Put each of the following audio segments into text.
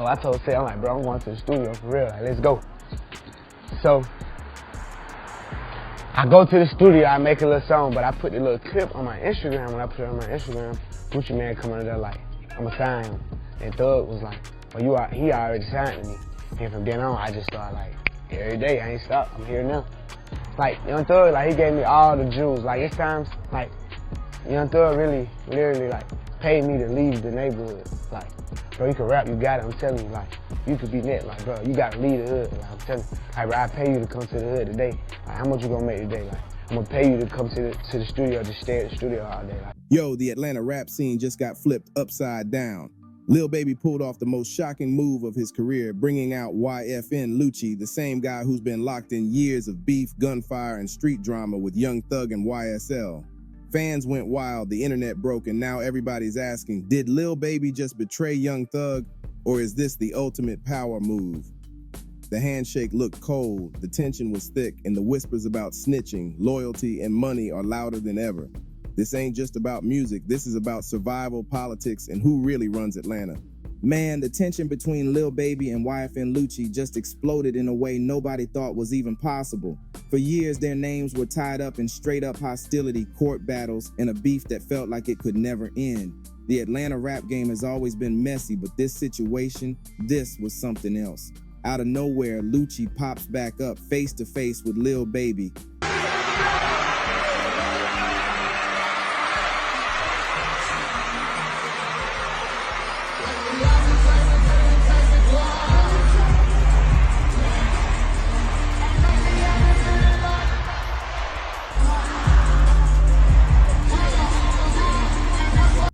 So I told Say, I'm like, bro, I'm going to the studio for real, like, let's go. So I go to the studio, I make a little song, but I put the little clip on my Instagram. When I put it on my Instagram, Gucci Man come under there like, I'ma sign him. And Thug was like, well, he already signed to me. And from then on, I just started like, every day, I ain't stopped, I'm here now. Like, Young Thug, like, he gave me all the jewels. Like, it's times, like, Young Thug really, literally, like, paid me to leave the neighborhood. Like, bro, you can rap, you got it, I'm telling you, like, you could be net, like, bro, you gotta leave the hood, like, I'm telling you. Like, bro, I pay you to come to the hood today. Like, how much you gonna make today? Like, I'm gonna pay you to come to the studio, just stay at the studio all day. Like. Yo, the Atlanta rap scene just got flipped upside down. Lil Baby pulled off the most shocking move of his career, bringing out YFN Lucci, the same guy who's been locked in years of beef, gunfire, and street drama with Young Thug and YSL. Fans went wild, the internet broke, and now everybody's asking, did Lil Baby just betray Young Thug, or is this the ultimate power move? The handshake looked cold, the tension was thick, and the whispers about snitching, loyalty, and money are louder than ever. This ain't just about music, this is about survival, politics, and who really runs Atlanta. Man, the tension between Lil Baby and YFN Lucci just exploded in a way nobody thought was even possible. For years, their names were tied up in straight-up hostility, court battles, and a beef that felt like it could never end. The Atlanta rap game has always been messy, but this situation, this was something else. Out of nowhere, Lucci pops back up face-to-face with Lil Baby.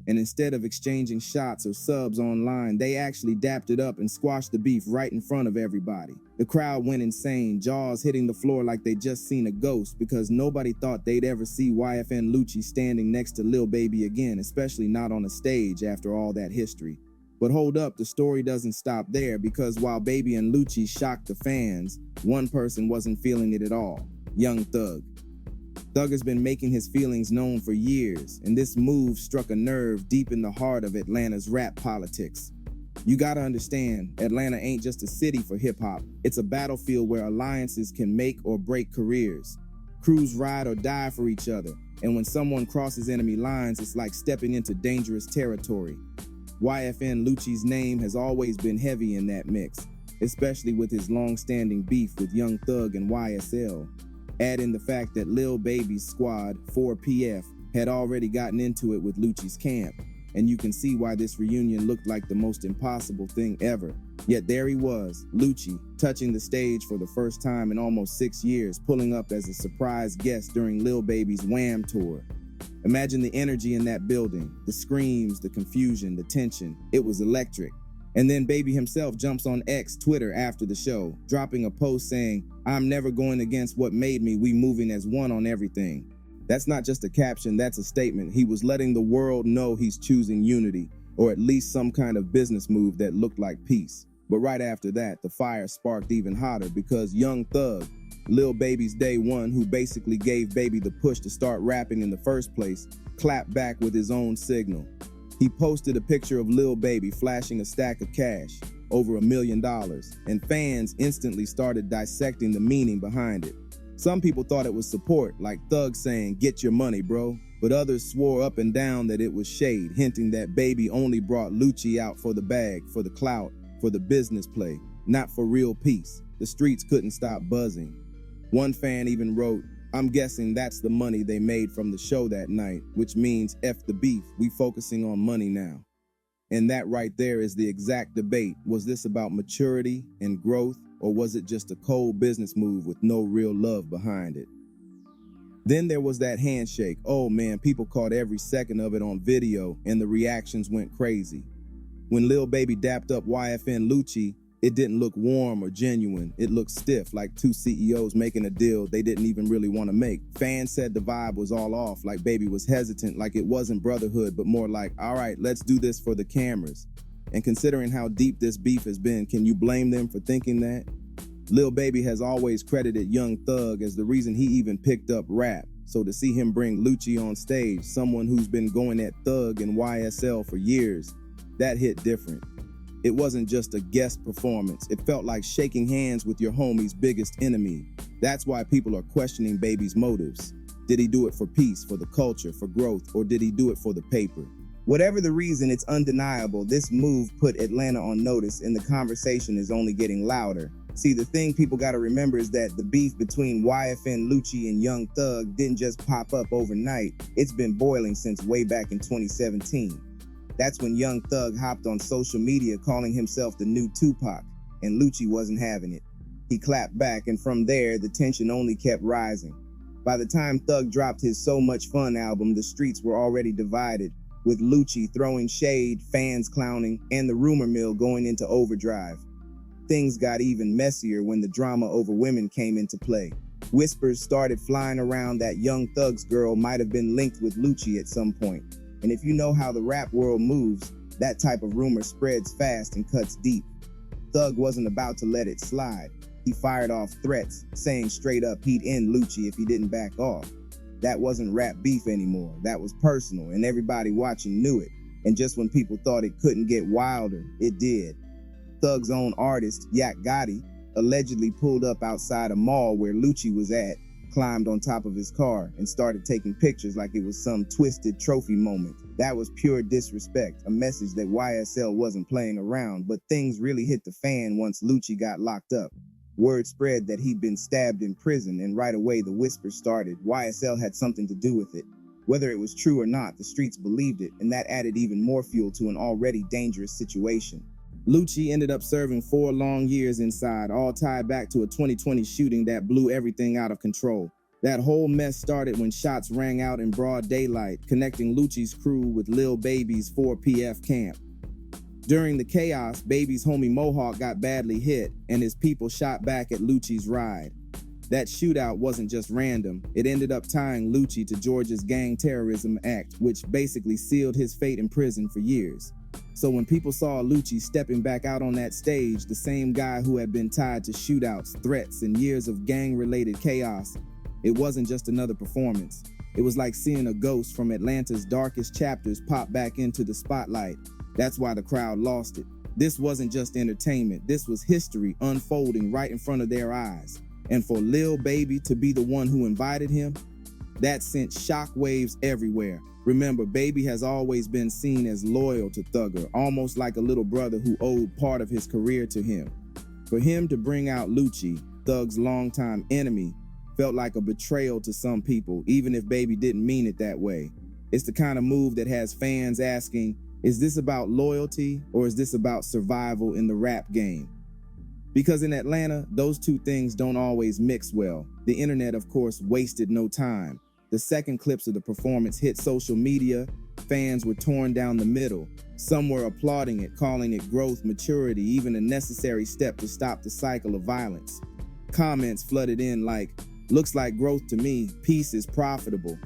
And instead of exchanging shots or subs online, they actually dapped it up and squashed the beef right in front of everybody. The crowd went insane, jaws hitting the floor like they just seen a ghost, because nobody thought they'd ever see YFN Lucci standing next to Lil Baby again, especially not on a stage after all that history. But hold up, the story doesn't stop there, because while Baby and Lucci shocked the fans, one person wasn't feeling it at all: Young Thug. Thug has been making his feelings known for years, and this move struck a nerve deep in the heart of Atlanta's rap politics. You gotta understand, Atlanta ain't just a city for hip-hop, it's a battlefield where alliances can make or break careers. Crews ride or die for each other, and when someone crosses enemy lines, it's like stepping into dangerous territory. YFN Lucci's name has always been heavy in that mix, especially with his long-standing beef with Young Thug and YSL. Add in the fact that Lil Baby's squad, 4PF, had already gotten into it with Lucci's camp, and you can see why this reunion looked like the most impossible thing ever. Yet there he was, Lucci, touching the stage for the first time in almost 6 years, pulling up as a surprise guest during Lil Baby's Wham tour. Imagine the energy in that building, the screams, the confusion, the tension. It was electric. And then Baby himself jumps on X Twitter after the show, dropping a post saying, "I'm never going against what made me, we moving as one on everything." That's not just a caption, that's a statement. He was letting the world know he's choosing unity, or at least some kind of business move that looked like peace. But right after that, the fire sparked even hotter, because Young Thug, Lil Baby's day one, who basically gave Baby the push to start rapping in the first place, clapped back with his own signal. He posted a picture of Lil Baby flashing a stack of cash, over $1 million, and fans instantly started dissecting the meaning behind it. Some people thought it was support, like Thug saying, "Get your money, bro," but others swore up and down that it was shade, hinting that Baby only brought Lucci out for the bag, for the clout, for the business play, not for real peace. The streets couldn't stop buzzing. One fan even wrote, "I'm guessing that's the money they made from the show that night, which means F the beef, we focusing on money now." And that right there is the exact debate. Was this about maturity and growth, or was it just a cold business move with no real love behind it? Then there was that handshake. Oh man, people caught every second of it on video, and the reactions went crazy. When Lil Baby dapped up YFN Lucci, it didn't look warm or genuine. It looked stiff, like two CEOs making a deal they didn't even really want to make. Fans said the vibe was all off, like Baby was hesitant, like it wasn't brotherhood, but more like, all right, let's do this for the cameras. And considering how deep this beef has been, can you blame them for thinking that? Lil Baby has always credited Young Thug as the reason he even picked up rap. So to see him bring Lucci on stage, someone who's been going at Thug and YSL for years, that hit different. It wasn't just a guest performance. It felt like shaking hands with your homie's biggest enemy. That's why people are questioning Baby's motives. Did he do it for peace, for the culture, for growth, or did he do it for the paper? Whatever the reason, it's undeniable this move put Atlanta on notice, and the conversation is only getting louder. See, the thing people gotta remember is that the beef between YFN Lucci and Young Thug didn't just pop up overnight. It's been boiling since way back in 2017. That's when Young Thug hopped on social media calling himself the new Tupac, and Lucci wasn't having it. He clapped back, and from there, the tension only kept rising. By the time Thug dropped his So Much Fun album, the streets were already divided, with Lucci throwing shade, fans clowning, and the rumor mill going into overdrive. Things got even messier when the drama over women came into play. Whispers started flying around that Young Thug's girl might have been linked with Lucci at some point. And if you know how the rap world moves, that type of rumor spreads fast and cuts deep. Thug wasn't about to let it slide. He fired off threats, saying straight up he'd end Lucci if he didn't back off. That wasn't rap beef anymore. That was personal, and everybody watching knew it. And just when people thought it couldn't get wilder, it did. Thug's own artist, Yak Gotti, allegedly pulled up outside a mall where Lucci was at, climbed on top of his car, and started taking pictures like it was some twisted trophy moment. That was pure disrespect, a message that YSL wasn't playing around, but things really hit the fan once Lucci got locked up. Word spread that he'd been stabbed in prison, and right away the whispers started. YSL had something to do with it. Whether it was true or not, the streets believed it, and that added even more fuel to an already dangerous situation. Lucci ended up serving 4 long years inside, all tied back to a 2020 shooting that blew everything out of control. That whole mess started when shots rang out in broad daylight, connecting Lucci's crew with Lil Baby's 4PF camp. During the chaos, Baby's homie Mohawk got badly hit, and his people shot back at Lucci's ride. That shootout wasn't just random. It ended up tying Lucci to Georgia's Gang Terrorism Act, which basically sealed his fate in prison for years. So when people saw Lucci stepping back out on that stage, the same guy who had been tied to shootouts, threats, and years of gang-related chaos, it wasn't just another performance. It was like seeing a ghost from Atlanta's darkest chapters pop back into the spotlight. That's why the crowd lost it. This wasn't just entertainment. This was history unfolding right in front of their eyes. And for Lil Baby to be the one who invited him, that sent shockwaves everywhere. Remember, Baby has always been seen as loyal to Thugger, almost like a little brother who owed part of his career to him. For him to bring out Lucci, Thug's longtime enemy, felt like a betrayal to some people, even if Baby didn't mean it that way. It's the kind of move that has fans asking, is this about loyalty or is this about survival in the rap game? Because in Atlanta, those two things don't always mix well. The internet, of course, wasted no time. The second clips of the performance hit social media. Fans were torn down the middle. Some were applauding it, calling it growth, maturity, even a necessary step to stop the cycle of violence. Comments flooded in like, looks like growth to me, peace is profitable.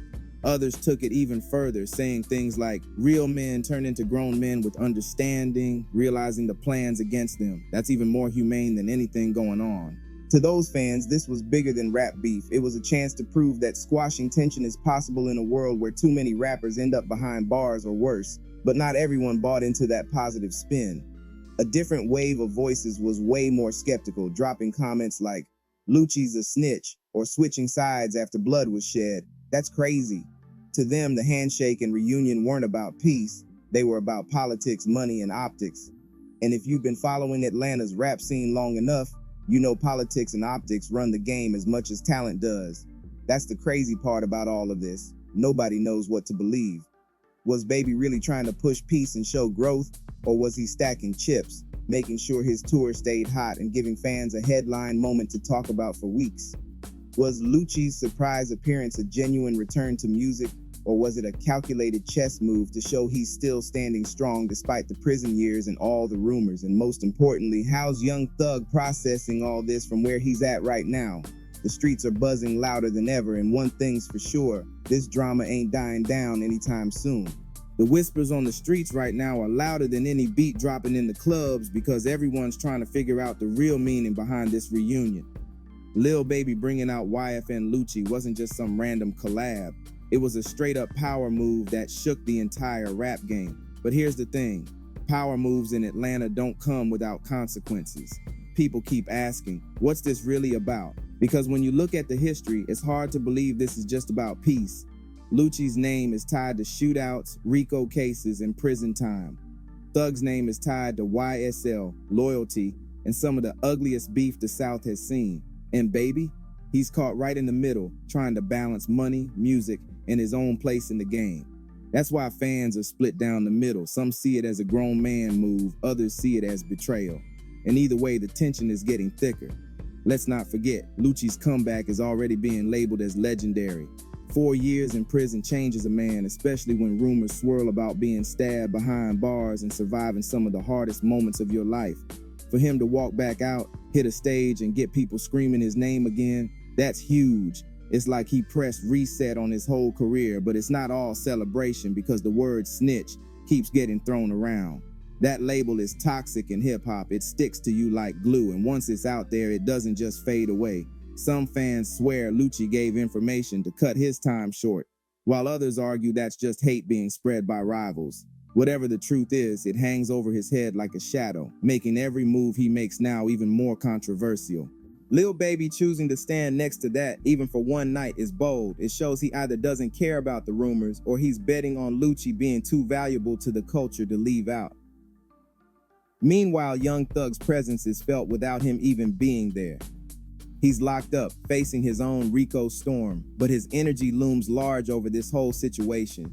Others took it even further, saying things like, real men turn into grown men with understanding, realizing the plans against them. That's even more humane than anything going on. To those fans, this was bigger than rap beef. It was a chance to prove that squashing tension is possible in a world where too many rappers end up behind bars or worse. But not everyone bought into that positive spin. A different wave of voices was way more skeptical, dropping comments like, Lucci's a snitch, or switching sides after blood was shed. That's crazy. To them, the handshake and reunion weren't about peace. They were about politics, money, and optics. And if you've been following Atlanta's rap scene long enough, you know politics and optics run the game as much as talent does. That's the crazy part about all of this. Nobody knows what to believe. Was Baby really trying to push peace and show growth, or was he stacking chips, making sure his tour stayed hot and giving fans a headline moment to talk about for weeks? Was Lucci's surprise appearance a genuine return to music, or was it a calculated chess move to show he's still standing strong despite the prison years and all the rumors? And most importantly, how's Young Thug processing all this from where he's at right now? The streets are buzzing louder than ever, and one thing's for sure, this drama ain't dying down anytime soon. The whispers on the streets right now are louder than any beat dropping in the clubs because everyone's trying to figure out the real meaning behind this reunion. Lil Baby bringing out YFN Lucci wasn't just some random collab. It was a straight up power move that shook the entire rap game. But here's the thing, Power moves in Atlanta don't come without consequences. People keep asking, what's this really about? Because when you look at the history, it's hard to believe this is just about peace. Lucci's name is tied to shootouts, RICO cases, and prison time. Thug's name is tied to YSL, loyalty, and some of the ugliest beef the South has seen. And baby, he's caught right in the middle, trying to balance money, music, and his own place in the game. That's why fans are split down the middle. Some see it as a grown man move, others see it as betrayal. And either way, the tension is getting thicker. Let's not forget, Lucci's comeback is already being labeled as legendary. 4 years in prison changes a man, especially when rumors swirl about being stabbed behind bars and surviving some of the hardest moments of your life. For him to walk back out, hit a stage, and get people screaming his name again, that's huge. It's like he pressed reset on his whole career, but it's not all celebration because the word snitch keeps getting thrown around. That label is toxic in hip-hop. It sticks to you like glue, and once it's out there, it doesn't just fade away. Some fans swear Lucci gave information to cut his time short, while others argue that's just hate being spread by rivals. Whatever the truth is, it hangs over his head like a shadow, making every move he makes now even more controversial. Lil Baby choosing to stand next to that, even for one night, is bold. It shows he either doesn't care about the rumors or he's betting on Lucci being too valuable to the culture to leave out. Meanwhile, Young Thug's presence is felt without him even being there. He's locked up, facing his own RICO storm, but his energy looms large over this whole situation.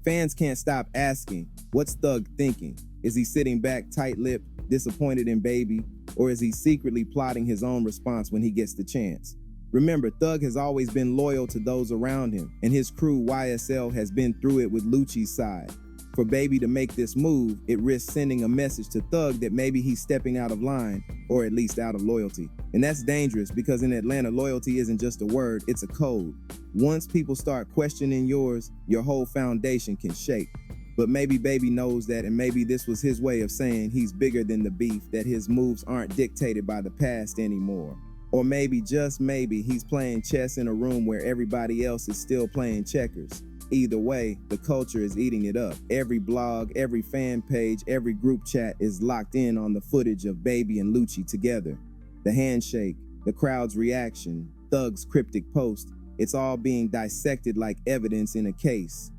Fans can't stop asking, what's Thug thinking? Is he sitting back tight-lipped, disappointed in Baby, or is he secretly plotting his own response when he gets the chance? Remember, Thug has always been loyal to those around him, and his crew YSL has been through it with Lucci's side. For Baby to make this move, it risks sending a message to Thug that maybe he's stepping out of line, or at least out of loyalty. And that's dangerous because in Atlanta, loyalty isn't just a word, it's a code. Once people start questioning yours, your whole foundation can shake. But maybe Baby knows that, and maybe this was his way of saying he's bigger than the beef, that his moves aren't dictated by the past anymore. Or maybe, just maybe, he's playing chess in a room where everybody else is still playing checkers. Either way, the culture is eating it up. Every blog, every fan page, every group chat is locked in on the footage of Baby and Lucci together. The handshake, the crowd's reaction, Thug's cryptic post, it's all being dissected like evidence in a case.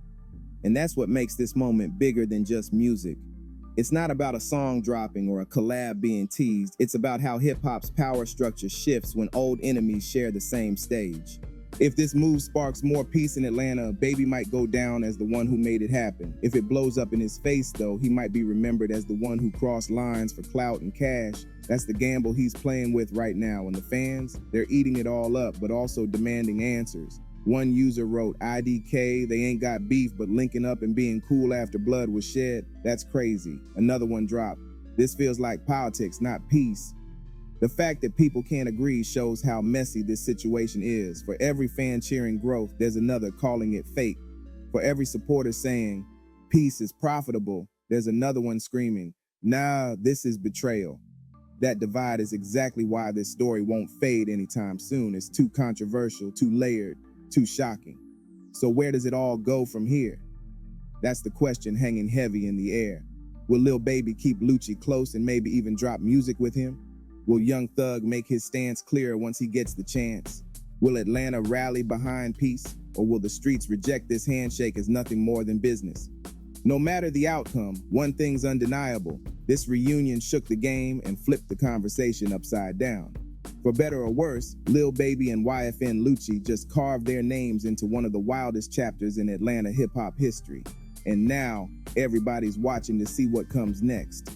And that's what makes this moment bigger than just music. It's not about a song dropping or a collab being teased. It's about how hip-hop's power structure shifts when old enemies share the same stage. If this move sparks more peace in Atlanta, Baby might go down as the one who made it happen. If it blows up in his face, though, he might be remembered as the one who crossed lines for clout and cash. That's the gamble he's playing with right now. And the fans, they're eating it all up, but also demanding answers. One user wrote, IDK, they ain't got beef, but linking up and being cool after blood was shed, that's crazy. Another one dropped, this feels like politics, not peace. The fact that people can't agree shows how messy this situation is. For every fan cheering growth, there's another calling it fake. For every supporter saying, peace is profitable, there's another one screaming, nah, this is betrayal. That divide is exactly why this story won't fade anytime soon. It's too controversial, too layered, too shocking. So where does it all go from here? That's the question hanging heavy in the air. Will Lil Baby keep Lucci close and maybe even drop music with him? Will Young Thug make his stance clearer once he gets the chance? Will Atlanta rally behind peace, or will the streets reject this handshake as nothing more than business? No matter the outcome, one thing's undeniable. This reunion shook the game and flipped the conversation upside down. For better or worse, Lil Baby and YFN Lucci just carved their names into one of the wildest chapters in Atlanta hip-hop history. And now, everybody's watching to see what comes next.